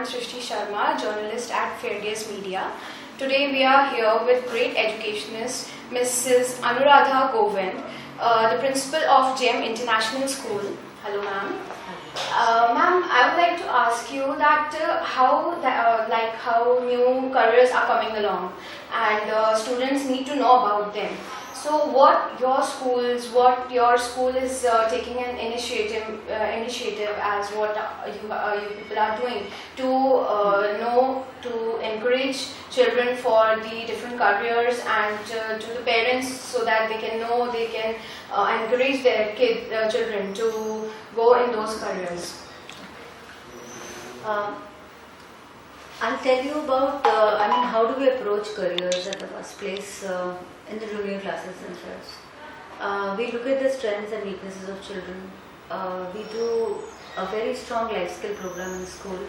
I'm Srishti Sharma, journalist at FairGaze Media. Today we are here with great educationist Mrs. Anuradha Govind, the principal of GEM International School. Hello, ma'am. Ma'am, I would like to ask you that how new careers are coming along, and students need to know about them. So, what your school is taking an initiative as what you people are doing to encourage children for the different careers, and to the parents so that they can encourage their children to go in those careers. I'll tell you about, how do we approach careers at the first place in the junior classes themselves. We look at the strengths and weaknesses of children. We do a very strong life skill program in school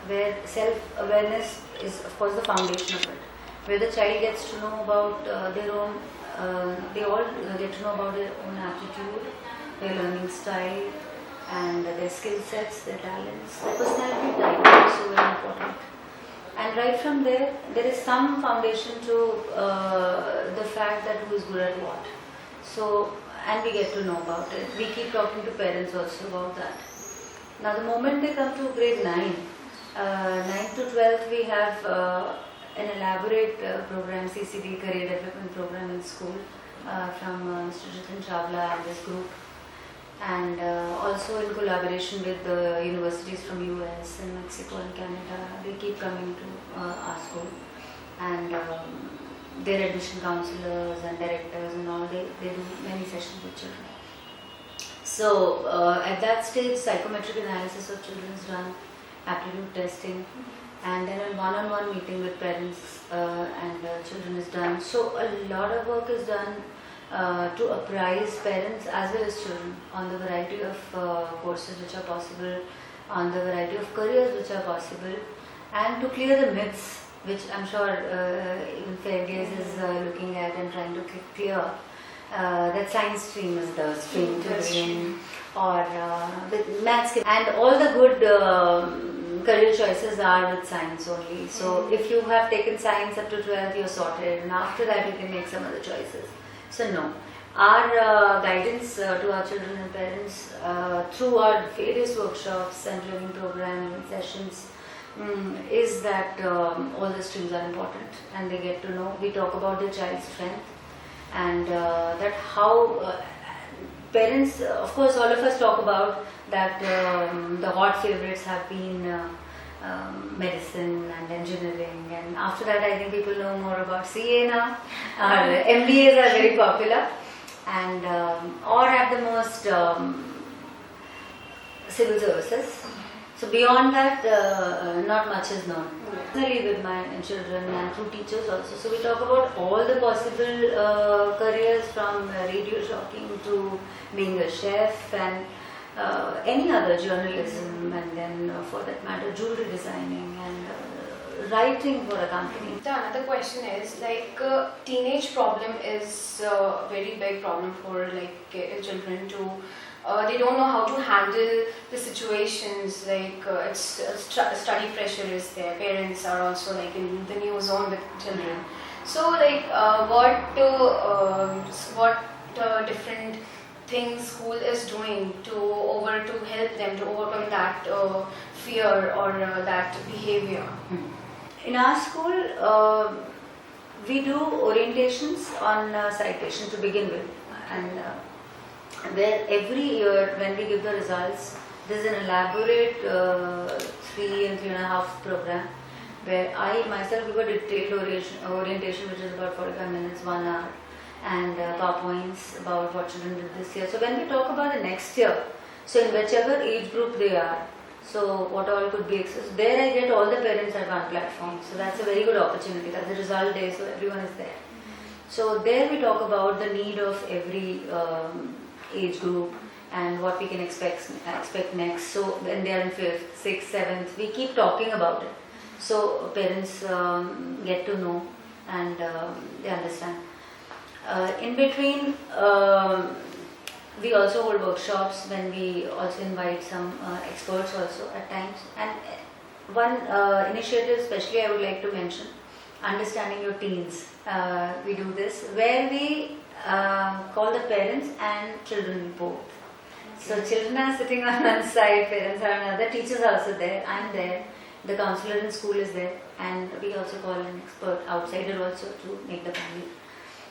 where self-awareness is, of course, the foundation of it. Where the child gets to know about their own, they all get to know about their own aptitude, their learning style, and their skill sets, their talents, their personality type is so very important. And right from there, there is some foundation to the fact that who is good at what. So, and we get to know about it. We keep talking to parents also about that. Now, the moment they come to grade 9, 9 to 12, we have an elaborate program, CCD, Career Development Program in school from Mr. Jitin Chawla and this group. And also in collaboration with the universities from US and Mexico and Canada, they keep coming to our school, and their admission counselors and directors and all, they do many sessions with children. So at that stage, psychometric analysis of children is done, aptitude testing, and then a one-on-one meeting with parents and children is done. So a lot of work is done to apprise parents as well as children on the variety of courses which are possible, on the variety of careers which are possible, and to clear the myths which I'm sure even FairGaze is looking at and trying to clear, that science stream is the stream to be in, or with maths, and all the good career choices are with science only. So if you have taken science up to 12, you're sorted, and after that you can make some other choices. So no, our guidance to our children and parents through our various workshops and training programs and sessions is that all the streams are important, and they get to know. We talk about their child's strength, and that how parents, of course, all of us talk about that the hot favorites have been medicine and engineering, and after that I think people know more about CA now. MBAs are very popular, and or at the most civil services. So beyond that, not much is known. Personally, with my children and through teachers also. So we talk about all the possible careers, from radio jockeying to being a chef and any other, journalism, and then for that matter jewelry designing and writing for a company. The another question is teenage problem is a very big problem for children to. They don't know how to handle the situations. It's study pressure is there. Parents are also in the new zone with children. So what different things school is doing to help them to overcome that fear or that behavior? In our school, we do orientations on citation to begin with, and where every year when we give the results, there's an elaborate 3 and 3.5 program where I myself give a detailed orientation which is about 45 minutes, 1 hour, and PowerPoints about what children did this year. So when we talk about the next year, so in whichever age group they are, so what all could be accessed, there I get all the parents at one platform. So that's a very good opportunity. That's the result day, so everyone is there. So there we talk about the need of every age group and what we can expect next. So when they are in 5th, 6th, 7th, we keep talking about it. So parents get to know and they understand. In between, we also hold workshops when we also invite some experts also at times, and one initiative especially I would like to mention, understanding your teens. We do this where we call the parents and children both. So children are sitting on one side, parents are on another, teachers are also there, I'm there, the counselor in school is there, and we also call an expert outsider also to make the panel.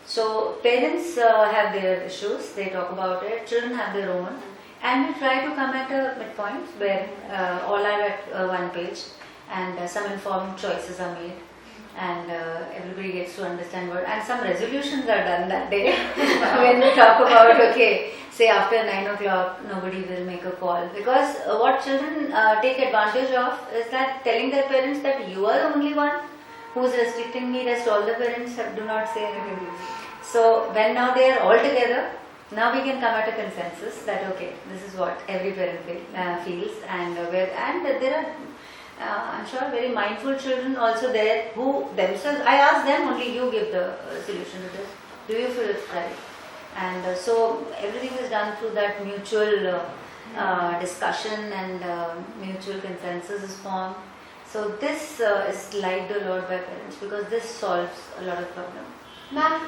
So parents have their issues, they talk about it, children have their own, and we try to come at a midpoint where all are at one page and some informed choices are made. And everybody gets to understand what, and some resolutions are done that day when we talk about, okay, say after 9 o'clock nobody will make a call, because what children take advantage of is that telling their parents that you are the only one who is restricting me, rest all the parents do not say anything. So when now they are all together, now we can come at a consensus that okay, this is what every parent feels, and there are I'm sure very mindful children also there who themselves, I ask them only, you give the solution to this, do you feel it's right? And so everything is done through that mutual discussion, and mutual consensus is formed. So this is liked a lot by parents because this solves a lot of problems. Ma'am,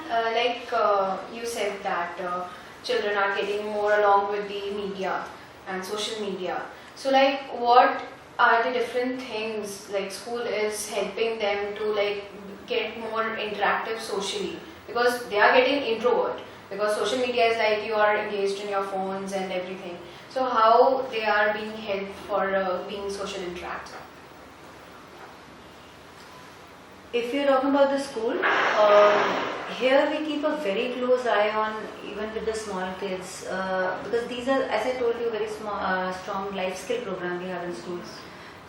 you said that children are getting more along with the media and social media. So what are the different things school is helping them to get more interactive socially, because they are getting introvert, because social media is you are engaged in your phones and everything. So how they are being helped for being social interactive? If you're talking about the school, here we keep a very close eye on even with the small kids, because these are, as I told you, very small, strong life skill program we have in schools.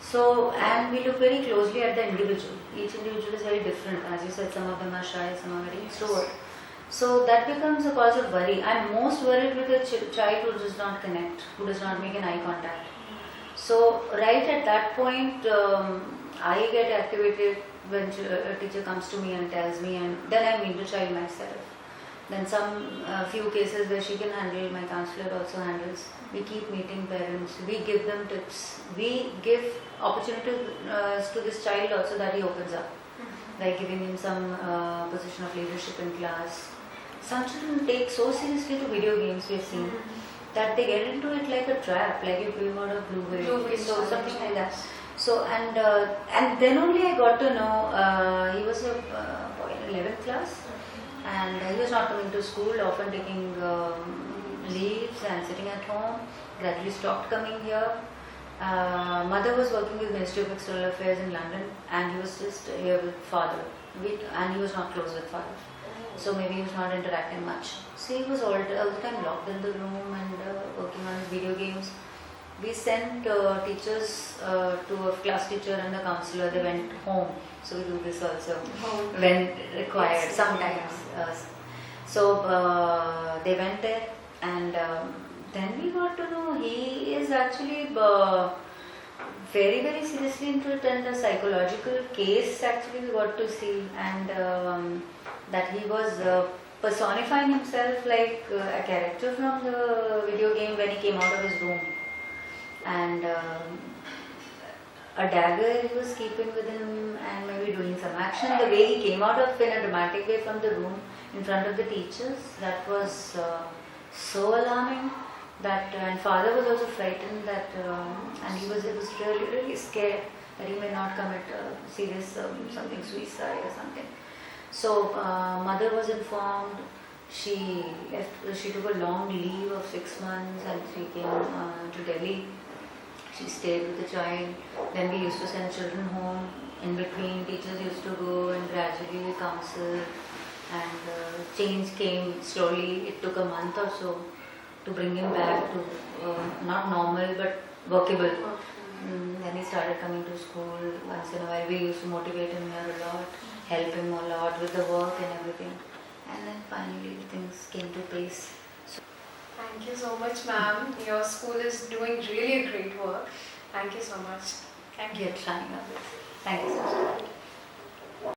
So, and we look very closely at the individual. Each individual is very different. As you said, some of them are shy, some are very extrovert. So that becomes a cause of worry. I'm most worried with a child who does not connect, who does not make an eye contact. So right at that point, I get activated when a teacher comes to me and tells me, and then I meet the child myself. Then some few cases where she can handle, my counselor also handles. We keep meeting parents, we give them tips, we give opportunities to this child also that he opens up, like giving him some position of leadership in class. Some children take so seriously to video games, we have seen, that they get into it like a trap, like you're going on a blue whale, so something like that. So and then only I got to know he was a boy in 11th class, and he was not coming to school, often taking leaves and sitting at home. Gradually stopped coming here. Mother was working with Ministry of External Affairs in London, and he was just here with father, and he was not close with father. So maybe he was not interacting much. So he was all the time locked in the room and working on his video games. We sent teachers to a class teacher and a counselor. They went home. So we do this also when required, sometimes. So they went there, and then we got to know he is actually very, very seriously into it, and a psychological case actually we got to see, and that he was personifying himself like a character from the video game when he came out of his room. And a dagger he was keeping with him and maybe doing some action. The way he came out of in a dramatic way from the room in front of the teachers, that was so alarming that, and father was also frightened that, and he was really, really scared that he may not commit serious something, suicide or something. So mother was informed. She left. She took a long leave of 6 months and she came to Delhi. She stayed with the child. Then we used to send children home. In between, teachers used to go and gradually counsel, and change came slowly. It took a month or so to bring him back to not normal but workable. Then he started coming to school once in a while. We used to motivate him here a lot, help him a lot with the work and everything. And then finally things came to pace. Thank you so much, ma'am. Your school is doing really great work. Thank you so much. Thank you. We are trying our best. Thank you so much.